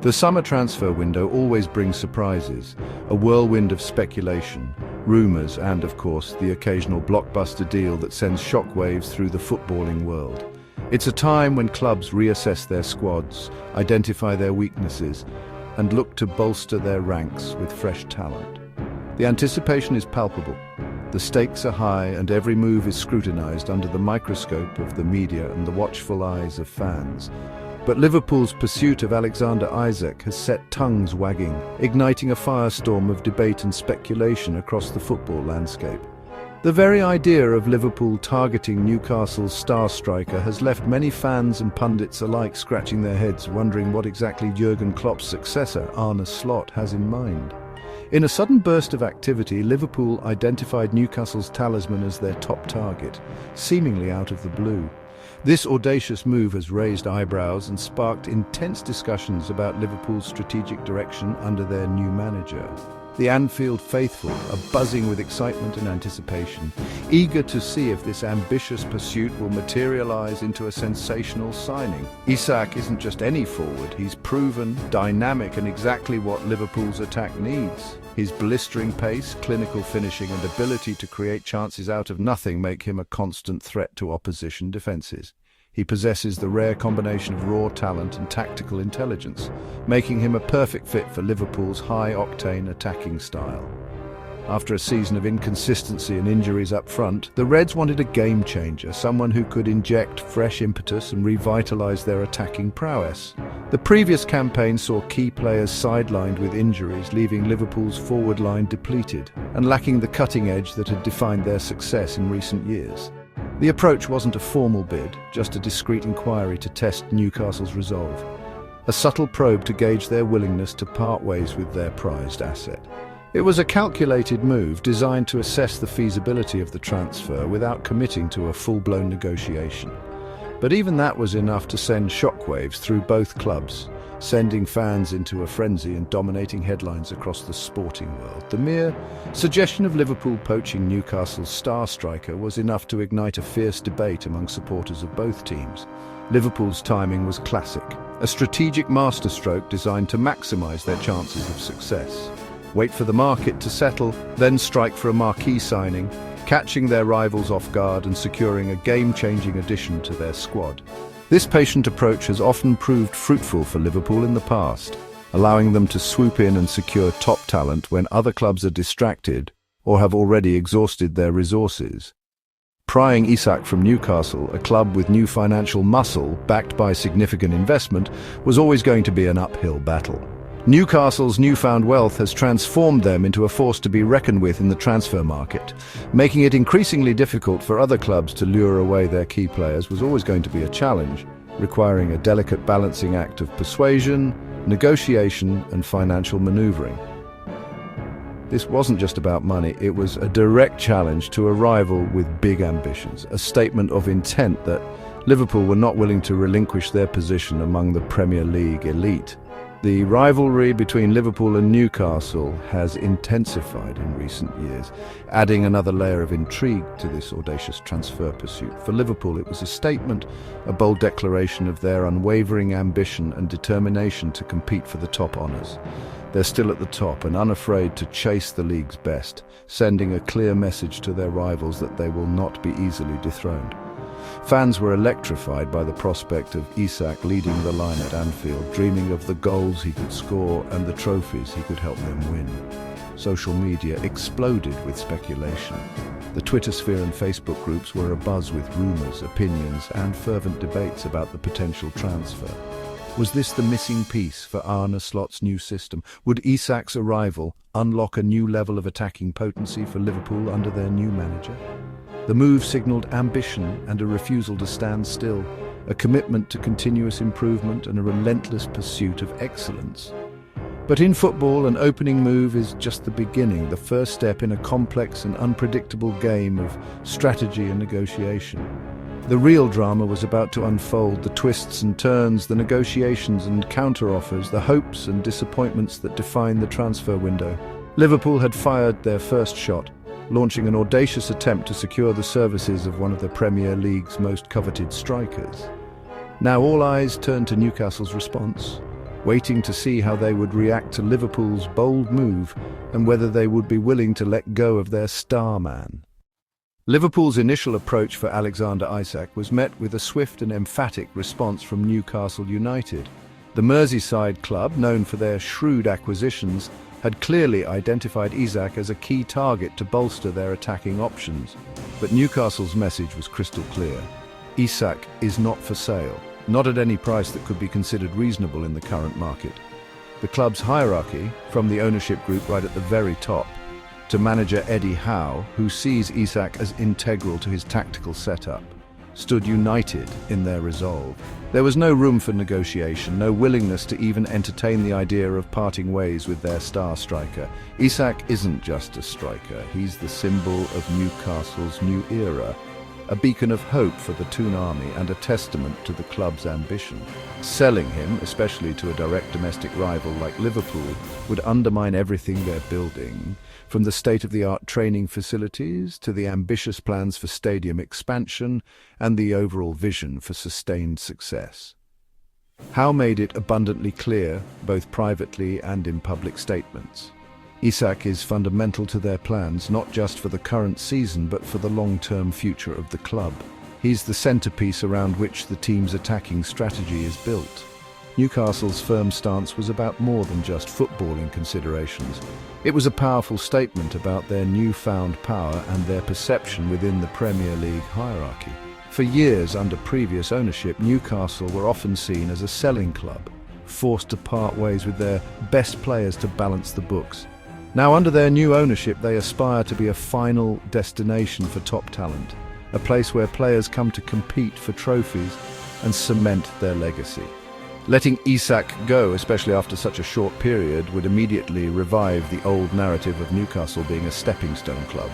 The summer transfer window always brings surprises, a whirlwind of speculation, rumours and, of course, the occasional blockbuster deal that sends shockwaves through the footballing world. It's a time when clubs reassess their squads, identify their weaknesses, and look to bolster their ranks with fresh talent. The anticipation is palpable. The stakes are high and every move is scrutinised under the microscope of the media and the watchful eyes of fans. But Liverpool's pursuit of Alexander Isak has set tongues wagging, igniting a firestorm of debate and speculation across the football landscape. The very idea of Liverpool targeting Newcastle's star striker has left many fans and pundits alike scratching their heads, wondering what exactly Jurgen Klopp's successor, Arne Slot, has in mind. In a sudden burst of activity, Liverpool identified Newcastle's talisman as their top target, seemingly out of the blue. This audacious move has raised eyebrows and sparked intense discussions about Liverpool's strategic direction under their new manager. The Anfield faithful are buzzing with excitement and anticipation, eager to see if this ambitious pursuit will materialise into a sensational signing. Isak isn't just any forward, he's proven, dynamic and exactly what Liverpool's attack needs. His blistering pace, clinical finishing and ability to create chances out of nothing make him a constant threat to opposition defences. He possesses the rare combination of raw talent and tactical intelligence, making him a perfect fit for Liverpool's high-octane attacking style. After a season of inconsistency and injuries up front, the Reds wanted a game-changer, someone who could inject fresh impetus and revitalise their attacking prowess. The previous campaign saw key players sidelined with injuries, leaving Liverpool's forward line depleted and lacking the cutting edge that had defined their success in recent years. The approach wasn't a formal bid, just a discreet inquiry to test Newcastle's resolve. A subtle probe to gauge their willingness to part ways with their prized asset. It was a calculated move designed to assess the feasibility of the transfer without committing to a full-blown negotiation. But even that was enough to send shockwaves through both clubs, sending fans into a frenzy and dominating headlines across the sporting world. The mere suggestion of Liverpool poaching Newcastle's star striker was enough to ignite a fierce debate among supporters of both teams. Liverpool's timing was classic, a strategic masterstroke designed to maximise their chances of success. Wait for the market to settle, then strike for a marquee signing, catching their rivals off guard and securing a game-changing addition to their squad. This patient approach has often proved fruitful for Liverpool in the past, allowing them to swoop in and secure top talent when other clubs are distracted or have already exhausted their resources. Prying Isak from Newcastle, a club with new financial muscle backed by significant investment, was always going to be an uphill battle. Newcastle's newfound wealth has transformed them into a force to be reckoned with in the transfer market. Making it increasingly difficult for other clubs to lure away their key players was always going to be a challenge, requiring a delicate balancing act of persuasion, negotiation, and financial maneuvering. This wasn't just about money, it was a direct challenge to a rival with big ambitions, a statement of intent that Liverpool were not willing to relinquish their position among the Premier League elite. The rivalry between Liverpool and Newcastle has intensified in recent years, adding another layer of intrigue to this audacious transfer pursuit. For Liverpool, it was a statement, a bold declaration of their unwavering ambition and determination to compete for the top honours. They're still at the top and unafraid to chase the league's best, sending a clear message to their rivals that they will not be easily dethroned. Fans were electrified by the prospect of Isak leading the line at Anfield, dreaming of the goals he could score and the trophies he could help them win. Social media exploded with speculation. The Twitter sphere and Facebook groups were abuzz with rumours, opinions and fervent debates about the potential transfer. Was this the missing piece for Arne Slot's new system? Would Isak's arrival unlock a new level of attacking potency for Liverpool under their new manager? The move signalled ambition and a refusal to stand still, a commitment to continuous improvement and a relentless pursuit of excellence. But in football, an opening move is just the beginning, the first step in a complex and unpredictable game of strategy and negotiation. The real drama was about to unfold, the twists and turns, the negotiations and counter-offers, the hopes and disappointments that define the transfer window. Liverpool had fired their first shot, launching an audacious attempt to secure the services of one of the Premier League's most coveted strikers. Now all eyes turned to Newcastle's response. waiting to see how they would react to Liverpool's bold move and whether they would be willing to let go of their star man. Liverpool's initial approach for Alexander Isak was met with a swift and emphatic response from Newcastle United. The Merseyside club, known for their shrewd acquisitions, had clearly identified Isak as a key target to bolster their attacking options. But Newcastle's message was crystal clear. Isak is not for sale, not at any price that could be considered reasonable in the current market. The club's hierarchy, from the ownership group right at the very top, to manager Eddie Howe, who sees Isak as integral to his tactical setup, stood united in their resolve. There was no room for negotiation, no willingness to even entertain the idea of parting ways with their star striker. Isak isn't just a striker, he's the symbol of Newcastle's new era, a beacon of hope for the Toon Army and a testament to the club's ambition. Selling him, especially to a direct domestic rival like Liverpool, would undermine everything they're building, from the state-of-the-art training facilities to the ambitious plans for stadium expansion and the overall vision for sustained success. Howe made it abundantly clear, both privately and in public statements. Isak is fundamental to their plans, not just for the current season, but for the long-term future of the club. He's the centerpiece around which the team's attacking strategy is built. Newcastle's firm stance was about more than just footballing considerations. It was a powerful statement about their newfound power and their perception within the Premier League hierarchy. For years under previous ownership, Newcastle were often seen as a selling club, forced to part ways with their best players to balance the books. Now, under their new ownership, they aspire to be a final destination for top talent, a place where players come to compete for trophies and cement their legacy. Letting Isak go, especially after such a short period, would immediately revive the old narrative of Newcastle being a stepping-stone club.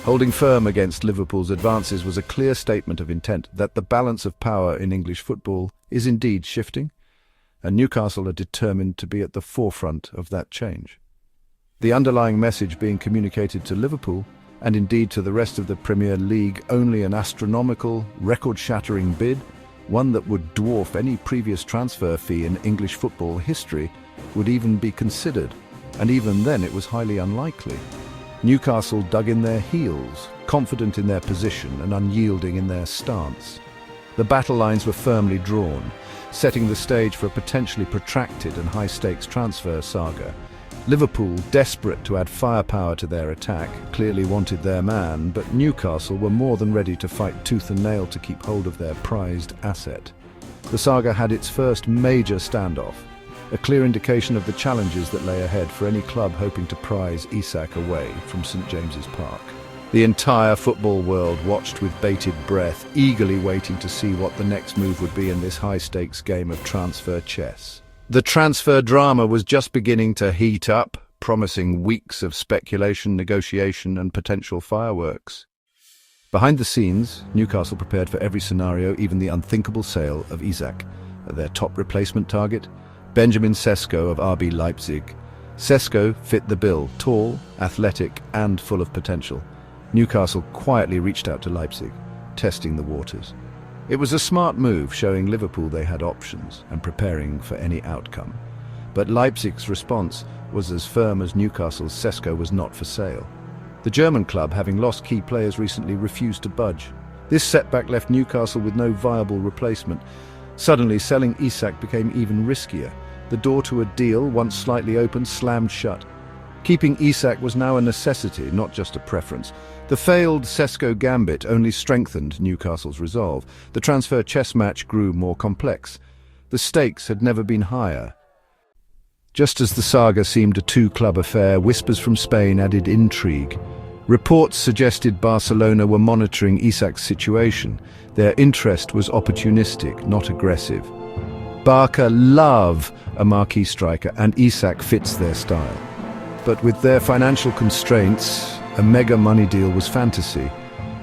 Holding firm against Liverpool's advances was a clear statement of intent that the balance of power in English football is indeed shifting, and Newcastle are determined to be at the forefront of that change. The underlying message being communicated to Liverpool, and indeed to the rest of the Premier League, only an astronomical, record-shattering bid, one that would dwarf any previous transfer fee in English football history, would even be considered, and even then it was highly unlikely. Newcastle dug in their heels, confident in their position and unyielding in their stance. The battle lines were firmly drawn, setting the stage for a potentially protracted and high-stakes transfer saga. Liverpool, desperate to add firepower to their attack, clearly wanted their man, but Newcastle were more than ready to fight tooth and nail to keep hold of their prized asset. The saga had its first major standoff, a clear indication of the challenges that lay ahead for any club hoping to prize Isak away from St James's Park. The entire football world watched with bated breath, eagerly waiting to see what the next move would be in this high-stakes game of transfer chess. The transfer drama was just beginning to heat up, promising weeks of speculation, negotiation, and potential fireworks. Behind the scenes, Newcastle prepared for every scenario, even the unthinkable sale of Isak. Their top replacement target, Benjamin Sesko of RB Leipzig. Sesko fit the bill, tall, athletic, and full of potential. Newcastle quietly reached out to Leipzig, testing the waters. It was a smart move, showing Liverpool they had options and preparing for any outcome. But Leipzig's response was as firm as Newcastle's. Sesko was not for sale. The German club, having lost key players recently, refused to budge. This setback left Newcastle with no viable replacement. Suddenly, selling Isak became even riskier. The door to a deal, once slightly open, slammed shut. Keeping Isak was now a necessity, not just a preference. The failed Sesko gambit only strengthened Newcastle's resolve. The transfer chess match grew more complex. The stakes had never been higher. Just as the saga seemed a two-club affair, whispers from Spain added intrigue. Reports suggested Barcelona were monitoring Isak's situation. Their interest was opportunistic, not aggressive. Barca love a marquee striker, and Isak fits their style. But with their financial constraints, a mega money deal was fantasy.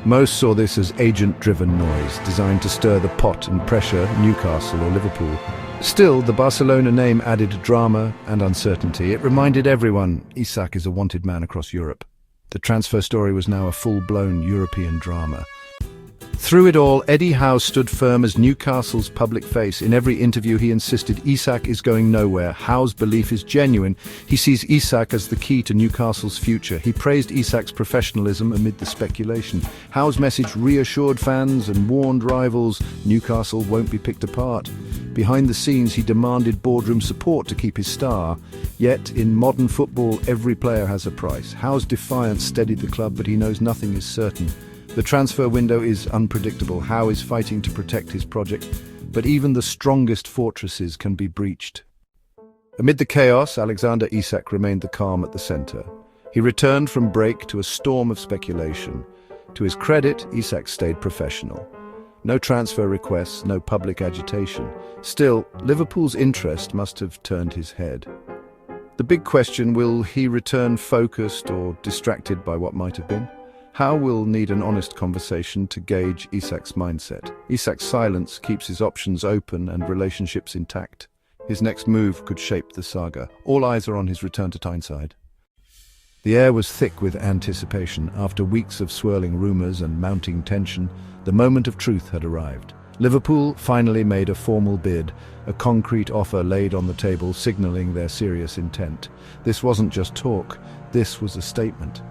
Most saw this as agent-driven noise, designed to stir the pot and pressure Newcastle or Liverpool. Still, the Barcelona name added drama and uncertainty. It reminded everyone Isak is a wanted man across Europe. The transfer story was now a full-blown European drama. Through it all, Eddie Howe stood firm as Newcastle's public face. In every interview he insisted Isak is going nowhere. Howe's belief is genuine. He sees Isak as the key to Newcastle's future. He praised Isak's professionalism amid the speculation. Howe's message reassured fans and warned rivals Newcastle won't be picked apart. Behind the scenes he demanded boardroom support to keep his star. Yet, in modern football, every player has a price. Howe's defiance steadied the club, but he knows nothing is certain. The transfer window is unpredictable. Howe is fighting to protect his project, but even the strongest fortresses can be breached. Amid the chaos, Alexander Isak remained the calm at the centre. He returned from break to a storm of speculation. To his credit, Isak stayed professional. No transfer requests, no public agitation. Still, Liverpool's interest must have turned his head. The big question, will he return focused or distracted by what might have been? Howe will need an honest conversation to gauge Isak's mindset. Isak's silence keeps his options open and relationships intact. His next move could shape the saga. All eyes are on his return to Tyneside. The air was thick with anticipation. After weeks of swirling rumours and mounting tension, the moment of truth had arrived. Liverpool finally made a formal bid, a concrete offer laid on the table signalling their serious intent. This wasn't just talk, this was a statement.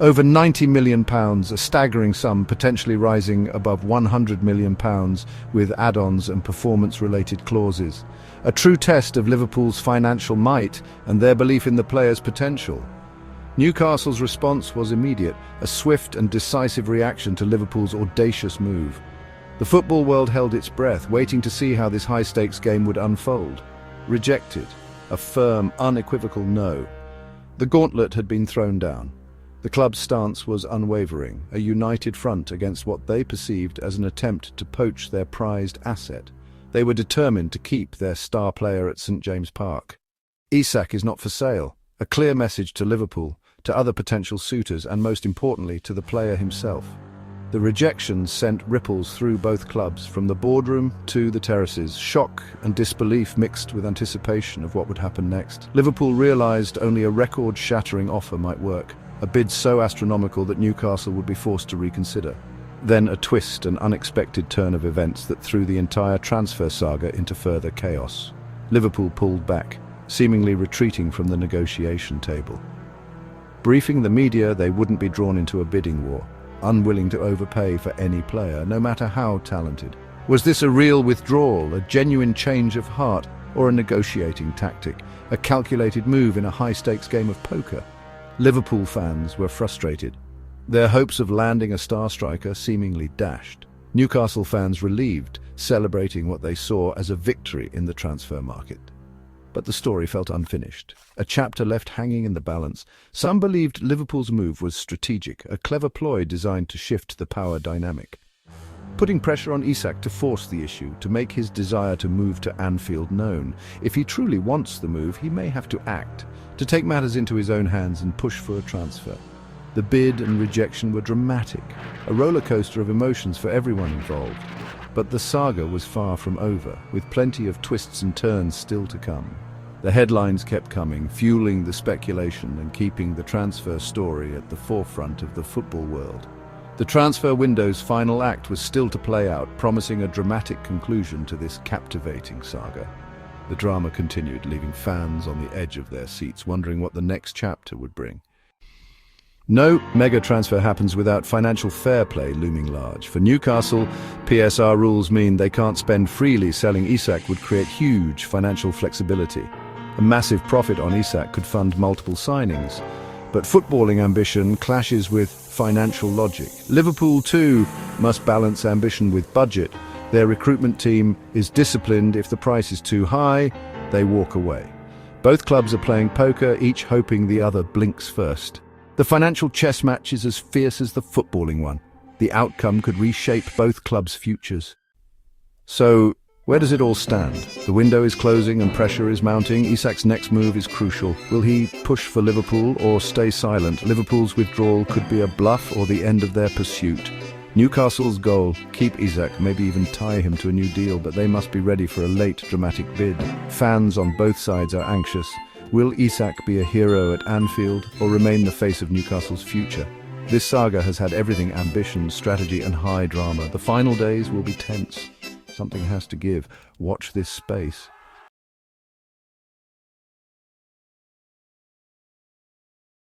Over £90 million, a staggering sum potentially rising above £100 million with add-ons and performance-related clauses. A true test of Liverpool's financial might and their belief in the player's potential. Newcastle's response was immediate, a swift and decisive reaction to Liverpool's audacious move. The football world held its breath, waiting to see how this high-stakes game would unfold. Rejected, a firm, unequivocal no. The gauntlet had been thrown down. The club's stance was unwavering, a united front against what they perceived as an attempt to poach their prized asset. They were determined to keep their star player at St James Park. Isak is not for sale, a clear message to Liverpool, to other potential suitors, and most importantly, to the player himself. The rejection sent ripples through both clubs, from the boardroom to the terraces. Shock and disbelief mixed with anticipation of what would happen next. Liverpool realised only a record-shattering offer might work, a bid so astronomical that Newcastle would be forced to reconsider. Then a twist, an unexpected turn of events that threw the entire transfer saga into further chaos. Liverpool pulled back, seemingly retreating from the negotiation table. Briefing the media, they wouldn't be drawn into a bidding war, unwilling to overpay for any player, no matter how talented. Was this a real withdrawal, a genuine change of heart, or a negotiating tactic, a calculated move in a high-stakes game of poker? Liverpool fans were frustrated, their hopes of landing a star striker seemingly dashed. Newcastle fans relieved, celebrating what they saw as a victory in the transfer market. But the story felt unfinished, a chapter left hanging in the balance. Some believed Liverpool's move was strategic, a clever ploy designed to shift the power dynamic, putting pressure on Isak to force the issue, to make his desire to move to Anfield known. If he truly wants the move, he may have to act, to take matters into his own hands and push for a transfer. The bid and rejection were dramatic, a roller coaster of emotions for everyone involved. But the saga was far from over, with plenty of twists and turns still to come. The headlines kept coming, fueling the speculation and keeping the transfer story at the forefront of the football world. The transfer window's final act was still to play out, promising a dramatic conclusion to this captivating saga. The drama continued, leaving fans on the edge of their seats, wondering what the next chapter would bring. No mega transfer happens without financial fair play looming large. For Newcastle, PSR rules mean they can't spend freely. Selling Isak would create huge financial flexibility. A massive profit on Isak could fund multiple signings. But footballing ambition clashes with financial logic. Liverpool, too, must balance ambition with budget. Their recruitment team is disciplined. If the price is too high, they walk away. Both clubs are playing poker, each hoping the other blinks first. The financial chess match is as fierce as the footballing one. The outcome could reshape both clubs' futures. So, where does it all stand? The window is closing and pressure is mounting. Isak's next move is crucial. Will he push for Liverpool or stay silent? Liverpool's withdrawal could be a bluff or the end of their pursuit. Newcastle's goal, keep Isak, maybe even tie him to a new deal, but they must be ready for a late dramatic bid. Fans on both sides are anxious. Will Isak be a hero at Anfield or remain the face of Newcastle's future? This saga has had everything: ambition, strategy, and high drama. The final days will be tense. Something has to give. Watch this space.